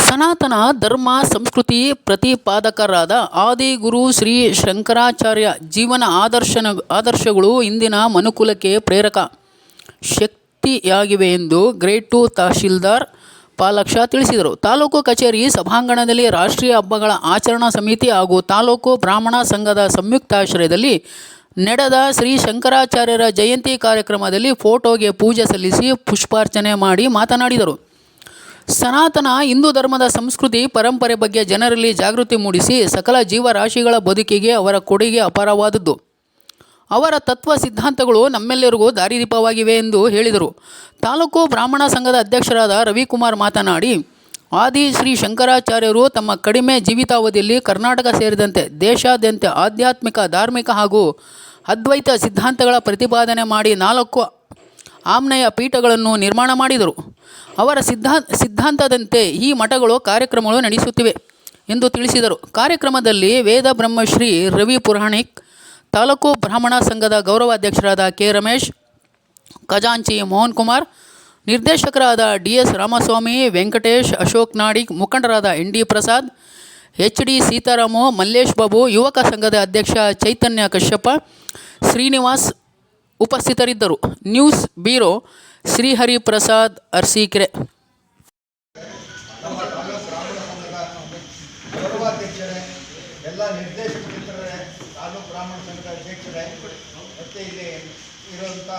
ಸನಾತನ ಧರ್ಮ ಸಂಸ್ಕೃತಿ ಪ್ರತಿಪಾದಕರಾದ ಆದಿಗುರು ಶ್ರೀ ಶಂಕರಾಚಾರ್ಯ ಜೀವನ ಆದರ್ಶಗಳು ಇಂದಿನ ಮನುಕುಲಕ್ಕೆ ಪ್ರೇರಕ ಶಕ್ತಿಯಾಗಿವೆ ಎಂದು ಗ್ರೇಡ್ 2 ತಹಶೀಲ್ದಾರ್ ಪಾಲಾಕ್ಷ ತಿಳಿಸಿದರು. ತಾಲೂಕು ಕಚೇರಿ ಸಭಾಂಗಣದಲ್ಲಿ ರಾಷ್ಟ್ರೀಯ ಹಬ್ಬಗಳ ಆಚರಣಾ ಸಮಿತಿ ಹಾಗೂ ತಾಲೂಕು ಬ್ರಾಹ್ಮಣ ಸಂಘದ ಸಂಯುಕ್ತಾಶ್ರಯದಲ್ಲಿ ನಡೆದ ಶ್ರೀ ಶಂಕರಾಚಾರ್ಯರ ಜಯಂತಿ ಕಾರ್ಯಕ್ರಮದಲ್ಲಿ ಫೋಟೋಗೆ ಪೂಜೆ ಸಲ್ಲಿಸಿ ಪುಷ್ಪಾರ್ಚನೆ ಮಾಡಿ ಮಾತನಾಡಿದರು. ಸನಾತನ ಹಿಂದೂ ಧರ್ಮದ ಸಂಸ್ಕೃತಿ ಪರಂಪರೆ ಬಗ್ಗೆ ಜನರಲ್ಲಿ ಜಾಗೃತಿ ಮೂಡಿಸಿ ಸಕಲ ಜೀವರಾಶಿಗಳ ಬದುಕಿಗೆ ಅವರ ಕೊಡುಗೆ ಅಪಾರವಾದದ್ದು. ಅವರ ತತ್ವ ಸಿದ್ಧಾಂತಗಳು ನಮ್ಮೆಲ್ಲರಿಗೂ ದಾರಿದೀಪವಾಗಿವೆ ಎಂದು ಹೇಳಿದರು. ತಾಲೂಕು ಬ್ರಾಹ್ಮಣ ಸಂಘದ ಅಧ್ಯಕ್ಷರಾದ ರವಿಕುಮಾರ್ ಮಾತನಾಡಿ, ಆದಿ ಶ್ರೀ ಶಂಕರಾಚಾರ್ಯರು ತಮ್ಮ ಕಡಿಮೆ ಜೀವಿತಾವಧಿಯಲ್ಲಿ ಕರ್ನಾಟಕ ಸೇರಿದಂತೆ ದೇಶಾದ್ಯಂತ ಆಧ್ಯಾತ್ಮಿಕ, ಧಾರ್ಮಿಕ ಹಾಗೂ ಅದ್ವೈತ ಸಿದ್ಧಾಂತಗಳ ಪ್ರತಿಪಾದನೆ ಮಾಡಿ 4 ಆಮ್ನೇಯ ಪೀಠಗಳನ್ನು ನಿರ್ಮಾಣ ಮಾಡಿದರು. ಅವರ ಸಿದ್ಧಾಂತದಂತೆ ಈ ಮಠಗಳು ಕಾರ್ಯಕ್ರಮಗಳು ನಡೆಸುತ್ತಿವೆ ಎಂದು ತಿಳಿಸಿದರು. ಕಾರ್ಯಕ್ರಮದಲ್ಲಿ ವೇದ ಬ್ರಹ್ಮಶ್ರೀ ರವಿ ಪುರಾಣಿಕ್, ತಾಲೂಕು ಬ್ರಾಹ್ಮಣ ಸಂಘದ ಗೌರವಾಧ್ಯಕ್ಷರಾದ ಕೆ ರಮೇಶ್, ಖಜಾಂಚಿ ಮೋಹನ್ ಕುಮಾರ್, ನಿರ್ದೇಶಕರಾದ ಡಿ.ಎಸ್. ರಾಮಸ್ವಾಮಿ, ವೆಂಕಟೇಶ್, ಅಶೋಕ್ ನಾಡಿಗ್, ಮುಖಂಡರಾದ ಎನ್.ಡಿ. ಪ್ರಸಾದ್, ಎಚ್.ಡಿ. ಸೀತಾರಾಮು, ಮಲ್ಲೇಶ್ ಬಾಬು, ಯುವಕ ಸಂಘದ ಅಧ್ಯಕ್ಷ ಚೈತನ್ಯ ಕಶ್ಯಪ, ಶ್ರೀನಿವಾಸ್ ಉಪಸ್ಥಿತರಿದ್ದರು. News bureau, Srihari Prasad, Arsikere. ನಮ್ಮ ಬ್ರಾಹ್ಮಣ ಸಂಘದ ಗೌರವಾಧ್ಯಕ್ಷರೇ, ಎಲ್ಲ ನಿರ್ದೇಶಕ ಮಿತ್ರರೇ, ತಾಲೂಕು ಬ್ರಾಹ್ಮಣ ಸಂಘದ ಅಧ್ಯಕ್ಷರೇ ಮತ್ತು ಇಲ್ಲಿ ಇರುವಂಥ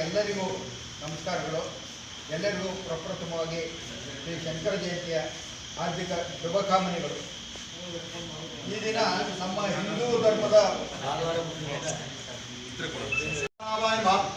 ಎಲ್ಲರಿಗೂ ನಮಸ್ಕಾರಗಳು. ಎಲ್ಲರಿಗೂ ಪ್ರಪ್ರಥಮವಾಗಿ ಶ್ರೀ ಶಂಕರ ಜಯಂತಿಯ ಹಾರ್ದಿಕ ಶುಭಕಾಮನೆಗಳು. ಈ ದಿನ ನಮ್ಮ ಹಿಂದೂ ಧರ್ಮದ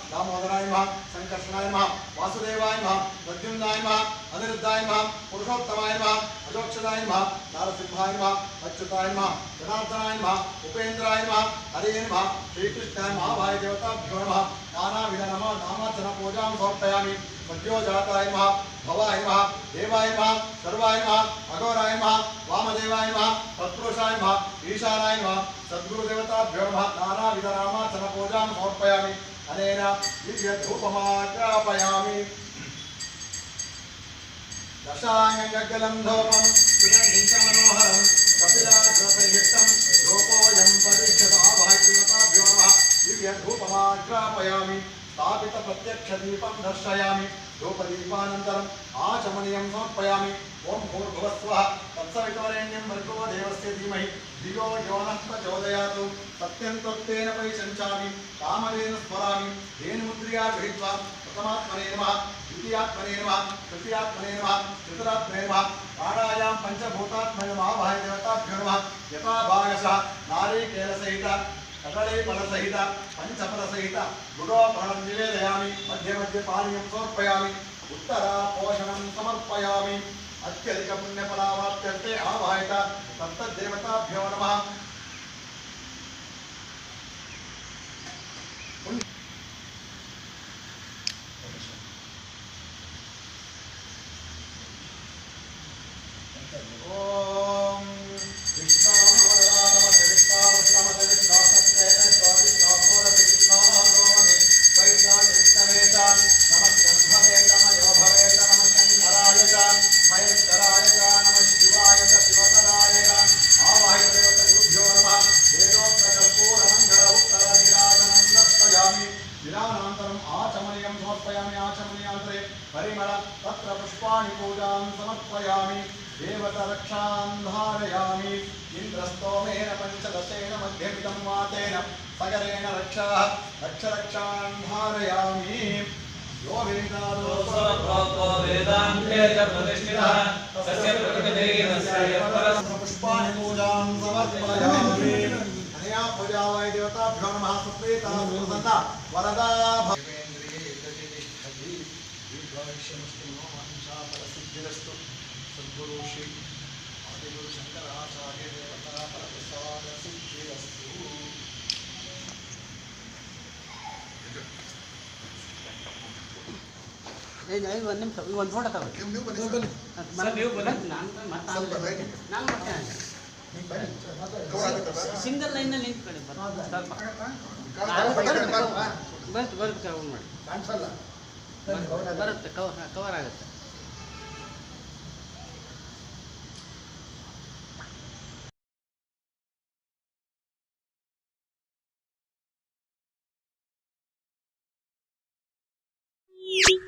दामोदराय नमः, संकर्षणाय नमः, वासुदेवाय नमः, प्रद्युम्नाय नमः, अनिरुद्धाय नमः, पुरुषोत्तमाय नमः, अजोक्षदाय नमः, नारसिंहाय नमः, अच्युताय नमः, जनार्दनाय नमः, उपेन्द्राय नमः, हरे नमः, श्रीकृष्णाय महाभाय देवताभ्यो नमः, नानाविध नमः नामार्चन पूजां समर्पयामि. मध्योजाताय नमः, भवाय नमः, देवाय नमः, सर्वाय नमः, अघोराय नमः, वामदेवाय नमः, तत्पुरुषाय नमः, ईशानाय नमः, सद्गुरुदेवताभ्यो नमः. नानाविध नामार्चन पूजां समर्पयामि. अनेन दिव्यधूपमाग्रापयामि. दशाङ्गगलं धूपं सुगन्धितमनोहरं कपिलाग्रसंयुक्तं रूपोऽयं परीक्षता भाग्यवताभ्यो नमः. दिव्यधूपमाग्रापयामि. स्थापितप्रत्यक्षदीपं दर्शयामि. धूपदीपानन्तरम् आचमनीयं समर्पयामि. ओं भूर्भुवस्वः तत्सवितुर्वरेण्यं भर्गो देवस्य धीमहि धियो यो नः प्रचोदयात्. सत्यं त्वत्तेन परिसञ्चामि कामधेनु स्मरामि. धेनुमुद्रिया गृहीत्वा प्रथमात्मने नमः, द्वितीयात्मने नमः, तृतीयात्मने नमः, चतुरात्मने नमः, प्राणायां पञ्चभूतात्मने नमः. भाय देवताभ्यो नमः. यथा भागशः नारीकेलसहित कदली फलसहित पंचफलसहित गुडोपहरणं निवेदयामि. मध्ये मध्ये पानीयं समर्पयामि. उत्तरापोषणं समर्पयामि. अत्यधिक पुण्यफलावाप्त्यर्थे आवाहित तत्तद्देवताभ्यो नमः. परिमल तत्र पुष्पाणि पूजां समर्पयामि. देवतरक्षां धारयामि. इन्द्रस्तोमेन पञ्चदशेन मध्यमिदं वातेन सगरेण रक्षां धारयामि. यो वेदान्ते च प्रतिष्ठितः तस्य प्रकृतिः पुष्पाणि पूजां समर्पयामि. अनया पूजावै देवताभ्यो नमः. सुप्रीता सुप्रसन्ना वरदा सिद्धिरस्तु. सद्गुरु श्री आदिगुरु शंकराचार्य देवता प्रसाद सिद्धिरस्तु. ಒಂದು ನಿಮಿಷ ಒಂದು ಫೋಟೋ ತಗೊಳ್ಳಿ. ಸಿಂಗಲ್ ಲೈನಲ್ಲಿ ನಿಂತ್ಕೊಳ್ಳಿ. ಬರುತ್ತೆ ಮಾಡಿ ಬರುತ್ತೆ ಕವರ್ ಆಗುತ್ತೆ. ನಮಃ